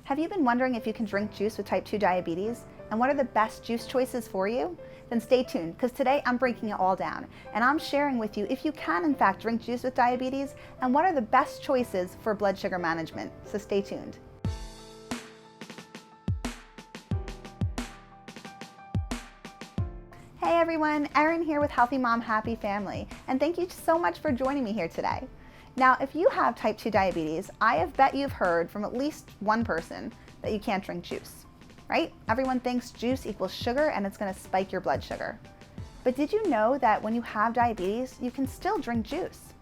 Have you been wondering if you can drink juice with type 2 diabetes? And what are the best juice choices for you? Then stay tuned, because today I'm breaking it all down. And I'm sharing with you if you can in fact drink juice with diabetes and what are the best choices for blood sugar management. So stay tuned. Hey everyone, Erin here with Healthy Mom, Happy Family. And thank you so much for joining me here today. Now, if you have type 2 diabetes, I have bet you've heard from at least one person that you can't drink juice, right? Everyone thinks juice equals sugar and it's gonna spike your blood sugar. But did you know that when you have diabetes, you can still drink juice?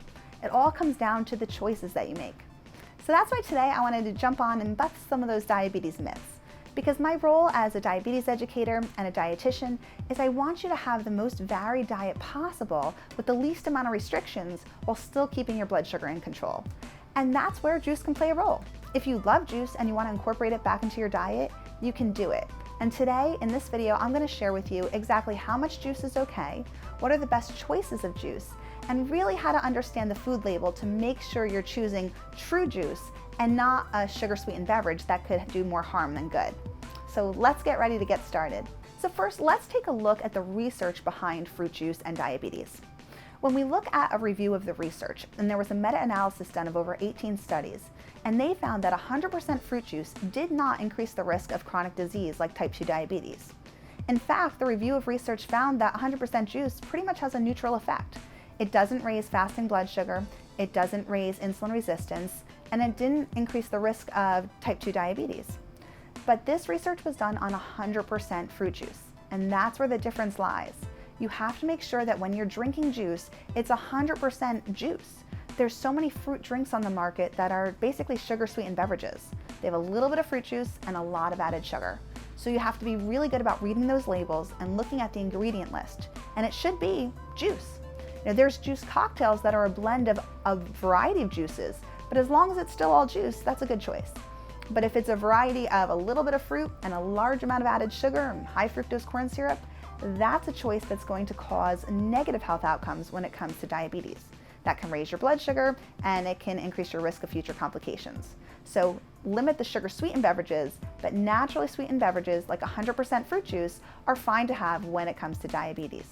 It all comes down to the choices that you make. So that's why today I wanted to jump on and bust some of those diabetes myths. Because my role as a diabetes educator and a dietitian is I want you to have the most varied diet possible with the least amount of restrictions while still keeping your blood sugar in control. And that's where juice can play a role. If you love juice and you want to incorporate it back into your diet, you can do it. And today in this video, I'm going to share with you exactly how much juice is okay, what are the best choices of juice, and really how to understand the food label to make sure you're choosing true juice and not a sugar-sweetened beverage that could do more harm than good. So let's get ready to get started. So first, let's take a look at the research behind fruit juice and diabetes. When we look at a review of the research, and there was a meta-analysis done of over 18 studies, and they found that 100% fruit juice did not increase the risk of chronic disease like type 2 diabetes. In fact, the review of research found that 100% juice pretty much has a neutral effect. It doesn't raise fasting blood sugar, it doesn't raise insulin resistance, and it didn't increase the risk of type 2 diabetes. But this research was done on 100% fruit juice, and that's where the difference lies. You have to make sure that when you're drinking juice, it's 100% juice. There's so many fruit drinks on the market that are basically sugar-sweetened beverages. They have a little bit of fruit juice and a lot of added sugar. So you have to be really good about reading those labels and looking at the ingredient list, and it should be juice. Now, there's juice cocktails that are a blend of a variety of juices, but as long as it's still all juice, that's a good choice. But if it's a variety of a little bit of fruit and a large amount of added sugar and high fructose corn syrup, that's a choice that's going to cause negative health outcomes when it comes to diabetes. That can raise your blood sugar and it can increase your risk of future complications. So limit the sugar-sweetened beverages, but naturally sweetened beverages like 100% fruit juice are fine to have when it comes to diabetes.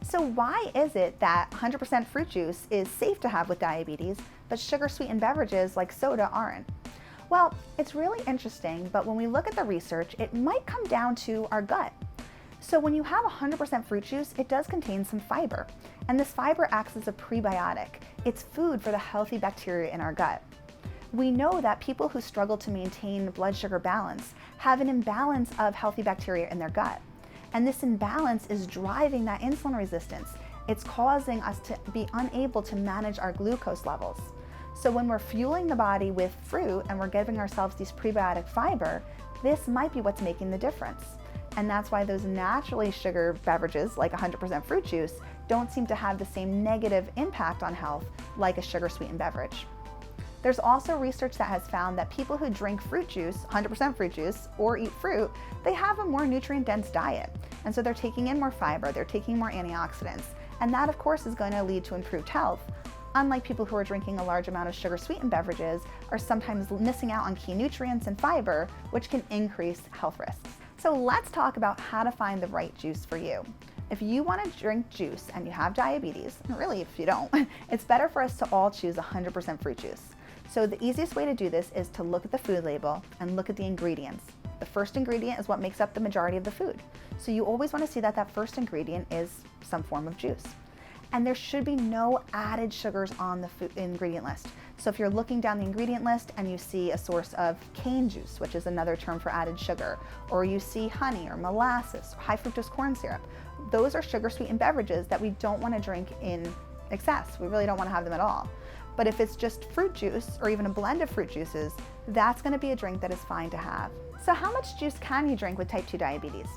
So why is it that 100% fruit juice is safe to have with diabetes, but sugar-sweetened beverages like soda aren't? Well, it's really interesting, but when we look at the research, it might come down to our gut. So when you have 100% fruit juice, it does contain some fiber, and this fiber acts as a prebiotic. It's food for the healthy bacteria in our gut. We know that people who struggle to maintain blood sugar balance have an imbalance of healthy bacteria in their gut. And this imbalance is driving that insulin resistance. It's causing us to be unable to manage our glucose levels. So when we're fueling the body with fruit and we're giving ourselves these prebiotic fiber, this might be what's making the difference. And that's why those naturally sugar beverages like 100% fruit juice don't seem to have the same negative impact on health like a sugar-sweetened beverage. There's also research that has found that people who drink fruit juice, 100% fruit juice, or eat fruit, they have a more nutrient-dense diet. And so they're taking in more fiber, they're taking more antioxidants, and that of course is going to lead to improved health. Unlike people who are drinking a large amount of sugar-sweetened beverages, are sometimes missing out on key nutrients and fiber, which can increase health risks. So let's talk about how to find the right juice for you. If you want to drink juice and you have diabetes, and really if you don't, it's better for us to all choose 100% fruit juice. So the easiest way to do this is to look at the food label and look at the ingredients. The first ingredient is what makes up the majority of the food. So you always want to see that that first ingredient is some form of juice. And there should be no added sugars on the food ingredient list. So if you're looking down the ingredient list and you see a source of cane juice, which is another term for added sugar, or you see honey or molasses, or high fructose corn syrup, those are sugar-sweetened beverages that we don't want to drink in excess. We really don't want to have them at all. But if it's just fruit juice or even a blend of fruit juices, that's going to be a drink that is fine to have. So how much juice can you drink with type 2 diabetes?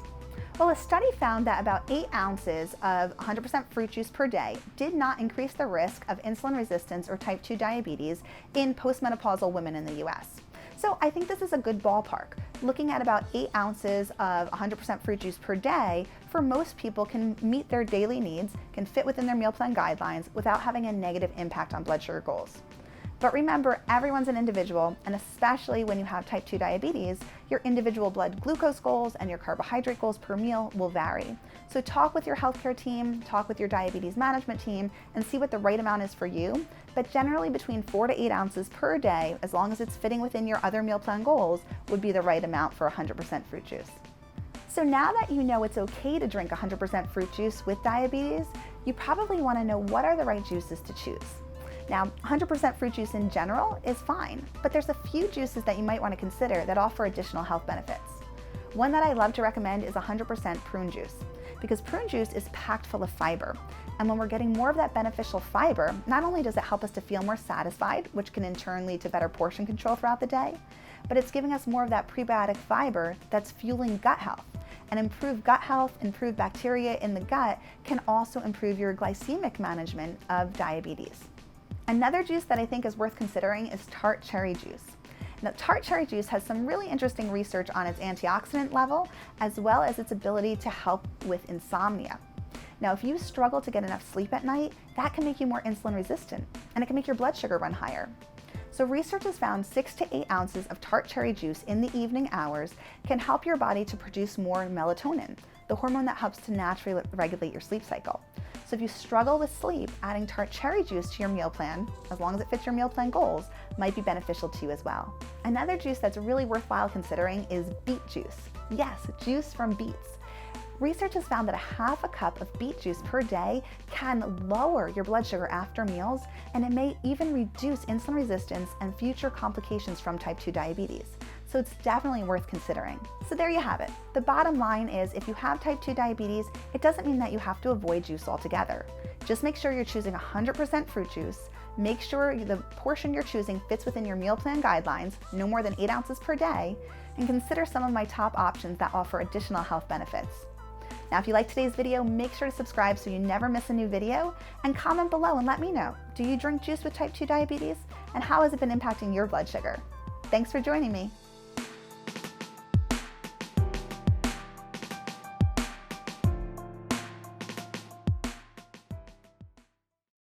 Well, a study found that about 8 ounces of 100% fruit juice per day did not increase the risk of insulin resistance or type 2 diabetes in postmenopausal women in the US. So I think this is a good ballpark. Looking at about 8 ounces of 100% fruit juice per day, for most people can meet their daily needs, can fit within their meal plan guidelines without having a negative impact on blood sugar goals. But remember, everyone's an individual, and especially when you have type 2 diabetes, your individual blood glucose goals and your carbohydrate goals per meal will vary. So talk with your healthcare team, talk with your diabetes management team, and see what the right amount is for you. But generally between 4 to 8 ounces per day, as long as it's fitting within your other meal plan goals, would be the right amount for 100% fruit juice. So now that you know it's okay to drink 100% fruit juice with diabetes, you probably want to know what are the right juices to choose. Now, 100% fruit juice in general is fine, but there's a few juices that you might want to consider that offer additional health benefits. One that I love to recommend is 100% prune juice, because prune juice is packed full of fiber. And when we're getting more of that beneficial fiber, not only does it help us to feel more satisfied, which can in turn lead to better portion control throughout the day, but it's giving us more of that prebiotic fiber that's fueling gut health. And improved gut health, improved bacteria in the gut can also improve your glycemic management of diabetes. Another juice that I think is worth considering is tart cherry juice. Now, tart cherry juice has some really interesting research on its antioxidant level, as well as its ability to help with insomnia. Now, if you struggle to get enough sleep at night, that can make you more insulin resistant, and it can make your blood sugar run higher. So research has found 6 to 8 ounces of tart cherry juice in the evening hours can help your body to produce more melatonin, the hormone that helps to naturally regulate your sleep cycle. So if you struggle with sleep, adding tart cherry juice to your meal plan, as long as it fits your meal plan goals, might be beneficial to you as well. Another juice that's really worthwhile considering is beet juice. Yes, juice from beets. Research has found that a half a cup of beet juice per day can lower your blood sugar after meals, and it may even reduce insulin resistance and future complications from type 2 diabetes. So it's definitely worth considering. So there you have it. The bottom line is if you have type 2 diabetes, it doesn't mean that you have to avoid juice altogether. Just make sure you're choosing 100% fruit juice. Make sure the portion you're choosing fits within your meal plan guidelines, no more than 8 ounces per day, and consider some of my top options that offer additional health benefits. Now, if you liked today's video, make sure to subscribe so you never miss a new video, and comment below and let me know, do you drink juice with type 2 diabetes? And how has it been impacting your blood sugar? Thanks for joining me.